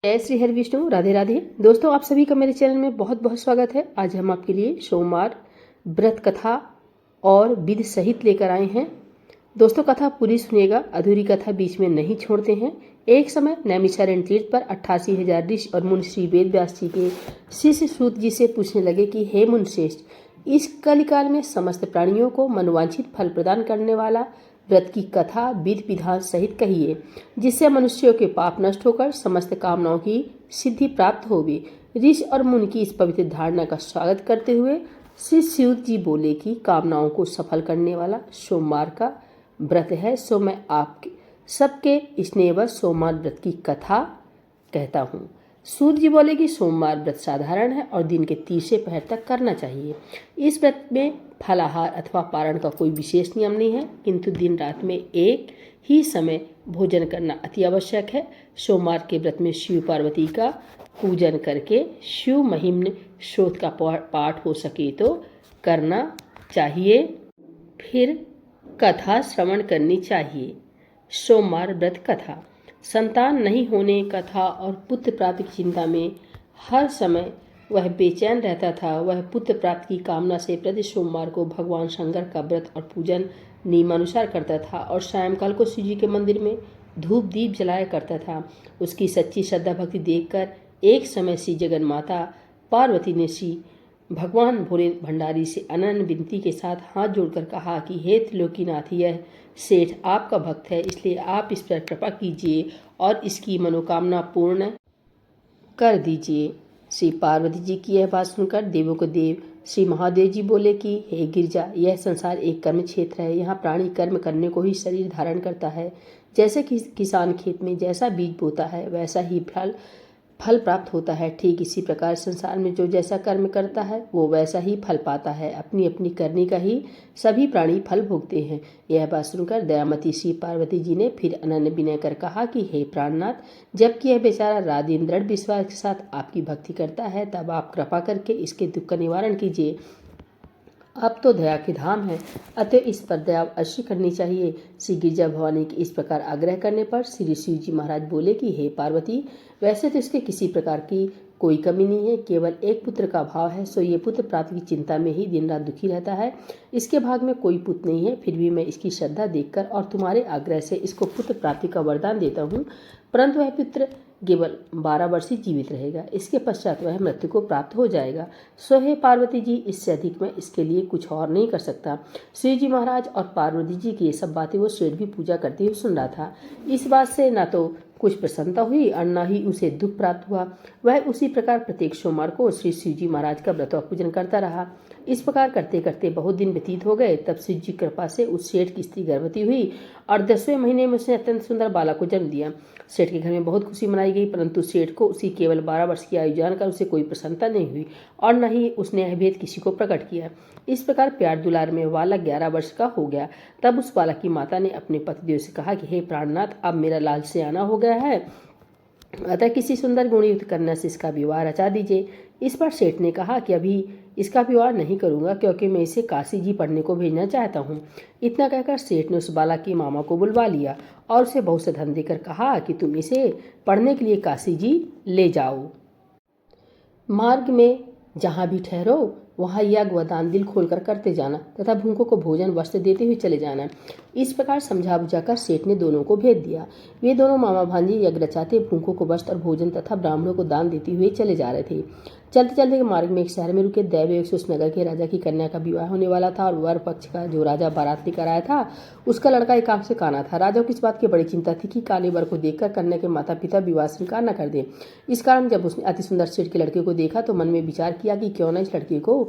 जय श्री हरि विष्णु, राधे राधे। दोस्तों, आप सभी का मेरे चैनल में बहुत बहुत स्वागत है। आज हम आपके लिए सोमवार व्रत कथा और विधि सहित लेकर आए हैं। दोस्तों, कथा पूरी सुनिएगा, अधूरी कथा बीच में नहीं छोड़ते हैं। एक समय नैमिषारण्य तीर्थ पर 88,000 ऋषि और मुनि श्री वेद व्यास जी के शिष्य सूत जी से पूछने लगे कि हे मुनिश्रेष्ठ, इस कलिकाल में समस्त प्राणियों को मनोवांछित फल प्रदान करने वाला व्रत की कथा विधि विधान सहित कहिए, जिससे मनुष्यों के पाप नष्ट होकर समस्त कामनाओं की सिद्धि प्राप्त होगी। ऋषि और मुनि की इस पवित्र धारणा का स्वागत करते हुए श्री सूत जी बोले कि कामनाओं को सफल करने वाला सोमवार का व्रत है, सो मैं आपके सबके स्नेहवश सोमवार व्रत की कथा कहता हूँ। सूत जी बोले कि सोमवार व्रत साधारण है और दिन के तीसरे पहर तक करना चाहिए। इस व्रत में फलाहार अथवा पारण का कोई विशेष नियम नहीं है, किंतु दिन रात में एक ही समय भोजन करना अति आवश्यक है। सोमवार के व्रत में शिव पार्वती का पूजन करके शिव महिम्न श्लोक का पाठ हो सके तो करना चाहिए, फिर कथा श्रवण करनी चाहिए। सोमवार व्रत कथा। संतान नहीं होने कथा और पुत्र प्राप्ति की चिंता में हर समय वह बेचैन रहता था। वह पुत्र प्राप्ति की कामना से प्रति सोमवार को भगवान शंकर का व्रत और पूजन नियमानुसार करता था और सायंकाल को शिव जी के मंदिर में धूप दीप जलाया करता था। उसकी सच्ची श्रद्धा भक्ति देखकर एक समय श्री जगन माता पार्वती ने श्री भगवान भोले भंडारी से अनन्य विनती के साथ हाथ जोड़कर कहा कि हे त्रिलोकीनाथ, यह सेठ आपका भक्त है, इसलिए आप इस पर कृपा कीजिए और इसकी मनोकामना पूर्ण कर दीजिए। श्री पार्वती जी की यह बात सुनकर देवों को देव श्री महादेव जी बोले कि हे गिरिजा, यह संसार एक कर्म क्षेत्र है। यहाँ प्राणी कर्म करने को ही शरीर धारण करता है। जैसे कि किसान खेत में जैसा बीज बोता है वैसा ही फल प्राप्त होता है, ठीक इसी प्रकार संसार में जो जैसा कर्म करता है वो वैसा ही फल पाता है। अपनी अपनी करनी का ही सभी प्राणी फल भोगते हैं। यह बात सुनकर दयामती श्री पार्वती जी ने फिर अनन्य विनय कर कहा कि हे प्राणनाथ, जबकि यह बेचारा रात दिन दृढ़ विश्वास के साथ आपकी भक्ति करता है, तब आप कृपा करके इसके दुख का निवारण कीजिए। अब तो दया के धाम है, अतः इस पर दया अवश्य करनी चाहिए। श्री गिरिजा भवानी के इस प्रकार आग्रह करने पर श्री शिव जी महाराज बोले कि हे पार्वती, वैसे तो इसके किसी प्रकार की कोई कमी नहीं है, केवल एक पुत्र का अभाव है। सो ये पुत्र प्राप्ति की चिंता में ही दिन रात दुखी रहता है। इसके भाग में कोई पुत्र नहीं है, फिर भी मैं इसकी श्रद्धा देखकर और तुम्हारे आग्रह से इसको पुत्र प्राप्ति का वरदान देता हूँ, परंतु वह पुत्र केवल 12 वर्ष ही जीवित रहेगा। इसके पश्चात वह मृत्यु को प्राप्त हो जाएगा। सो हे पार्वती जी, इससे अधिक मैं इसके लिए कुछ और नहीं कर सकता। श्री जी महाराज और पार्वती जी की ये सब बातें वो सेठ भी पूजा करते हुए सुन रहा था। इस बात से न तो कुछ प्रसन्नता हुई और न ही उसे दुख प्राप्त हुआ। वह उसी प्रकार प्रत्येक सोमवार को श्री शिव जी महाराज का व्रत और पूजन करता रहा। इस प्रकार करते करते बहुत दिन व्यतीत हो गए। तब शिव जी कृपा से उस सेठ की स्त्री गर्भवती हुई और 10वें महीने में उसने अत्यंत सुंदर बालक को जन्म दिया। सेठ के घर में बहुत खुशी मनाई गई, परंतु सेठ को उसी केवल 12 वर्ष की आयु जानकर उसे कोई प्रसन्नता नहीं हुई और न ही उसने यह भेद किसी को प्रकट किया। इस प्रकार प्यार दुलार में बालक 11 वर्ष का हो गया। तब उस बालक की माता ने अपने पतिदेव से कहा कि हे प्राणनाथ, अब मेरा लाल सियाना हो गया है, अतः किसी सुंदर गुणयुक्त कन्या से इसका विवाह रचा दीजिए। इस पर सेठ ने कहा कि अभी इसका विवाह नहीं करूंगा, क्योंकि मैं इसे काशी जी पढ़ने को भेजना चाहता हूँ। इतना कहकर सेठ ने उस बालक की मामा को बुलवा लिया और उसे बहुत से धन देकर कहा कि तुम इसे पढ़ने के लिए काशी जी ले जाओ। मार्ग में जहाँ भी ठहरो वहाँ यज्ञ व दान दिल खोलकर करते जाना तथा भूखों को भोजन वस्त्र देते हुए चले जाना। इस प्रकार समझा बुझाकर सेठ ने दोनों को भेज दिया। वे दोनों मामा भांजी यज्ञ रचाते भूखों को वस्त्र और भोजन तथा ब्राह्मणों को दान देते हुए चले जा रहे थे। चलते चलते मार्ग में एक शहर में रुके। दैवयोग से उस नगर के राजा की कन्या का विवाह होने वाला था और वर पक्ष का जो राजा बारात लेकर आया था उसका लड़का एक आंख से काना था। राजा को इस बात की बड़ी चिंता थी कि काले वर को देखकर कन्या के माता पिता विवाह स्वीकार न कर दे। इस कारण जब उसने अति सुंदर सेठ के लड़के को देखा तो मन में विचार किया कि क्यों न इस लड़के को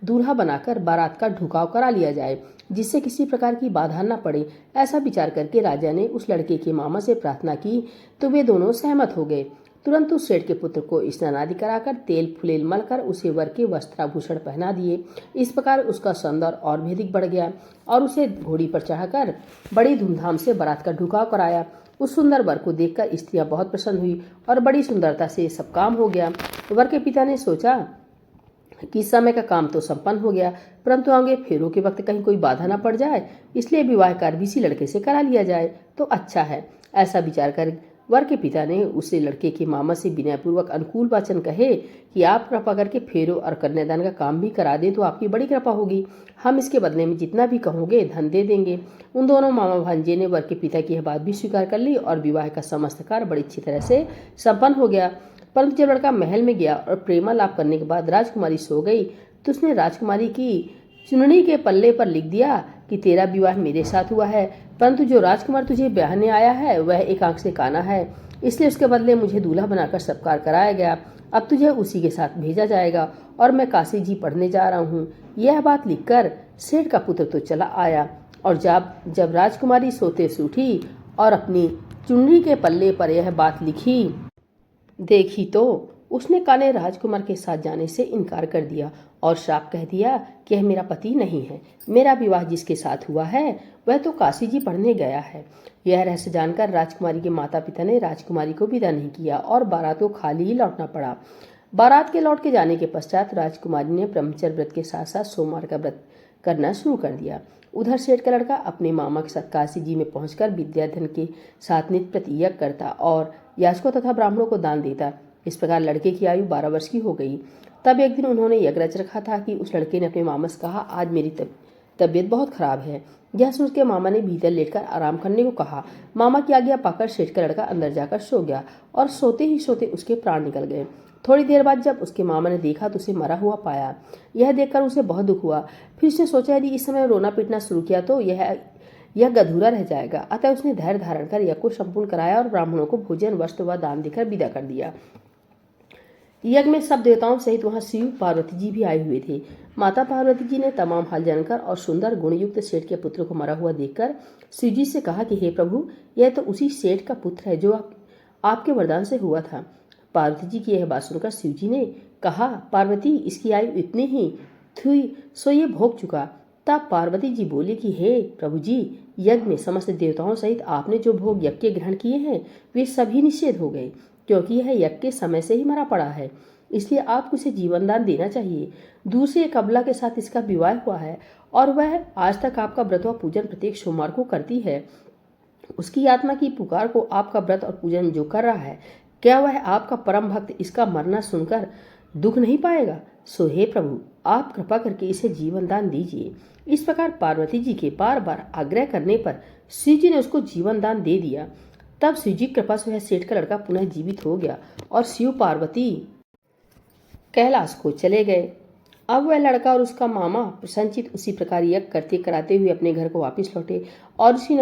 दूल्हा बनाकर बारात का ढुकाव करा लिया जाए, जिससे किसी प्रकार की बाधा न पड़े। ऐसा विचार करके राजा ने उस लड़के के मामा से प्रार्थना की तो वे दोनों सहमत हो गए। तुरंत उस सेठ के पुत्र को स्नान आदि कराकर तेल फुलेल मलकर उसे वर के वस्त्राभूषण पहना दिए। इस प्रकार उसका सौंदर्य और भी अधिक बढ़ गया और उसे घोड़ी पर चढ़ाकर बड़ी धूमधाम से बारात का ढुकाव कराया। उस सुंदर वर को देखकर स्त्रियां बहुत प्रसन्न हुई और बड़ी सुंदरता से सब काम हो गया। वर के पिता ने सोचा कि इस समय का काम तो संपन्न हो गया, परंतु आगे फेरों के वक्त कहीं कोई बाधा न पड़ जाए, इसलिए विवाह कार्य भी इसी लड़के से करा लिया जाए तो अच्छा है। ऐसा विचार कर वर के पिता ने उसे लड़के के मामा से विनयपूर्वक अनुकूल वचन कहे कि आप कृपा करके फेरों और कन्यादान का काम भी करा दें तो आपकी बड़ी कृपा होगी। हम इसके बदले में जितना भी कहोगे धन दे देंगे। उन दोनों मामा भांजे ने वर के पिता की यह बात भी स्वीकार कर ली और विवाह का समस्त कार्य बड़ी अच्छी तरह से संपन्न हो गया। परंतु जब लड़का महल में गया और प्रेमालाप करने के बाद राजकुमारी सो गई तो उसने राजकुमारी की चुनरी के पल्ले पर लिख दिया कि तेरा विवाह मेरे साथ हुआ है, परंतु जो राजकुमार तुझे ब्याहने आया है वह एक आंख से काना है, इसलिए उसके बदले मुझे दूल्हा बनाकर सत्कार कराया गया। अब तुझे उसी के साथ भेजा जाएगा और मैं काशी जी पढ़ने जा रहा हूँ। यह बात लिखकर सेठ का पुत्र तो चला आया और जब राजकुमारी सोते से उठी और अपनी चुनरी के पल्ले पर यह बात लिखी देखी तो उसने काले राजकुमार के साथ जाने से इनकार कर दिया और श्राप कह दिया कि यह मेरा पति नहीं है। मेरा विवाह जिसके साथ हुआ है वह तो काशी जी पढ़ने गया है। यह रहस्य जानकर राजकुमारी के माता पिता ने राजकुमारी को विदा नहीं किया और बारात को खाली ही लौटना पड़ा। बारात के लौट के जाने के पश्चात राजकुमारी ने ब्रह्मचर्य व्रत के साथ साथ सोमवार का व्रत करना शुरू कर दिया। उधर सेठ का लड़का अपने मामा के साथ काशी जी में पहुंचकर विद्याधन के साथ नित्य प्रति यज्ञ करता और याचकों तथा ब्राह्मणों को दान देता। इस प्रकार लड़के की आयु 12 वर्ष की हो गई। तब एक दिन उन्होंने यज्ञ रच रखा था कि उस लड़के ने अपने मामा से कहा, आज मेरी तबीयत बहुत खराब है। यह सुन उसके मामा ने भीतर लेटकर आराम करने को कहा। मामा की आज्ञा पाकर सेठ का लड़का अंदर जाकर सो गया और सोते ही सोते उसके प्राण निकल गए। थोड़ी देर बाद जब उसके मामा ने देखा तो उसे मरा हुआ पाया। यह देखकर उसे बहुत दुख हुआ। फिर उसने सोचा यदि इस समय रोना पीटना शुरू किया तो यह अधूरा रह जाएगा। अतः उसने धैर्य धारण कर यज्ञ को संपूर्ण कराया और ब्राह्मणों को भोजन वस्त्र व दान देकर विदा कर दिया। यज्ञ में सब देवताओं सहित वहां शिव पार्वती जी भी आए हुए थे। माता पार्वती जी ने तमाम हाल जानकर और सुंदर गुणयुक्त सेठ के पुत्र को मरा हुआ देखकर शिव जी से कहा कि हे प्रभु, यह तो उसी सेठ का पुत्र है जो आपके वरदान से हुआ था। पार्वती जी की यह बात सुनकर शिव जी ने कहा, पार्वती, इसकी आयु इतनी ही थी सो ये भोग चुका। तब पार्वती जी बोली कि हे प्रभु जी, यज्ञ में समस्त देवताओं सहित आपने जो भोग यज्ञ के ग्रहण किए हैं वे सभी निषेध हो गए, क्योंकि यह यज्ञ के समय से ही मरा पड़ा है। इसलिए आपको इसे जीवन दान देना चाहिए। दूर से एक अबला के साथ इसका विवाह हुआ है और वह आज तक आपका व्रत व पूजन प्रत्येक सोमवार को करती है। उसकी आत्मा की पुकार को आपका व्रत और पूजन जो कर रहा है, क्या वह आपका परम भक्त इसका मरना सुनकर दुख नहीं पाएगा? सो हे प्रभु, आप कृपा करके इसे जीवन दान दीजिए। इस प्रकार पार्वती जी के बार बार आग्रह करने पर शिव जी ने उसको जीवन दान दे दिया। तब शिव जी कृपा से वह सेठ का लड़का पुनः जीवित हो गया और शिव पार्वती कैलाश को चले गए। अब वह लड़का और उसका मामा प्रसन्नचित उसी प्रकार यज्ञ करते कराते हुए अपने घर को वापस लौटे और उसी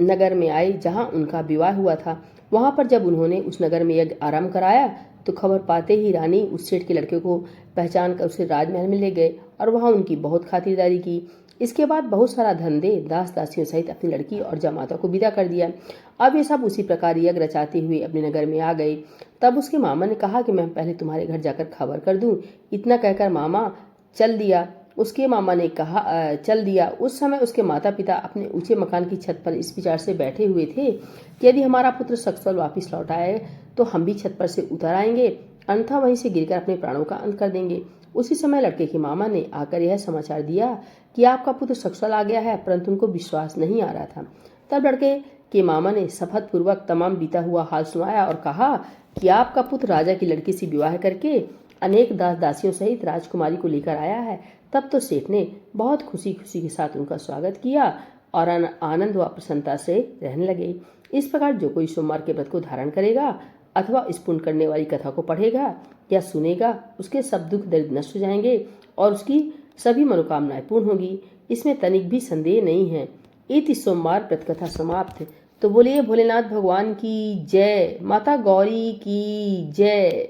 नगर में आए जहां उनका विवाह हुआ था। वहां पर जब उन्होंने उस नगर में यज्ञ आरंभ कराया तो खबर पाते ही रानी उस सेठ के लड़के को पहचान कर उसे राजमहल में ले गए और वहां उनकी बहुत खातिरदारी की। इसके बाद बहुत सारा धन दे दास दासियों सहित अपनी लड़की और जमाता को विदा कर दिया। अब ये सब उसी प्रकार यज्ञ रचाते हुए अपने नगर में आ गए। तब उसके मामा ने कहा कि मैं पहले तुम्हारे घर जाकर खबर कर दूं। इतना कहकर मामा चल दिया। उसके मामा ने कहा चल दिया। उस समय उसके माता पिता अपने ऊंचे मकान की छत पर इस विचार से बैठे हुए थे कि यदि हमारा पुत्र सकुशल वापिस लौट आए तो हम भी छत पर से उतर आएंगे, अन्यथा वहीं से गिरकर अपने प्राणों का अंत कर देंगे। उसी समय लड़के के मामा ने आकर यह समाचार दिया कि आपका पुत्र सकुशल आ गया है, परंतु उनको विश्वास नहीं आ रहा था। तब लड़के के मामा ने शपथ पूर्वक तमाम बीता हुआ हाल सुनाया और कहा कि आपका पुत्र राजा की लड़की से विवाह करके अनेक दास दासियों सहित राजकुमारी को लेकर आया है। तब तो सेठ ने बहुत खुशी खुशी के साथ उनका स्वागत किया और आनंद व प्रसन्नता से रहने लगे। इस प्रकार जो कोई सोमवार के व्रत को धारण करेगा अथवा इस पुण्य करने वाली कथा को पढ़ेगा या सुनेगा, उसके सब दुख दर्द नष्ट हो जाएंगे और उसकी सभी मनोकामनाएं पूर्ण होगी। इसमें तनिक भी संदेह नहीं है। इति सोमवार व्रत कथा समाप्त। तो बोलिए भोलेनाथ भगवान की जय, माता गौरी की जय।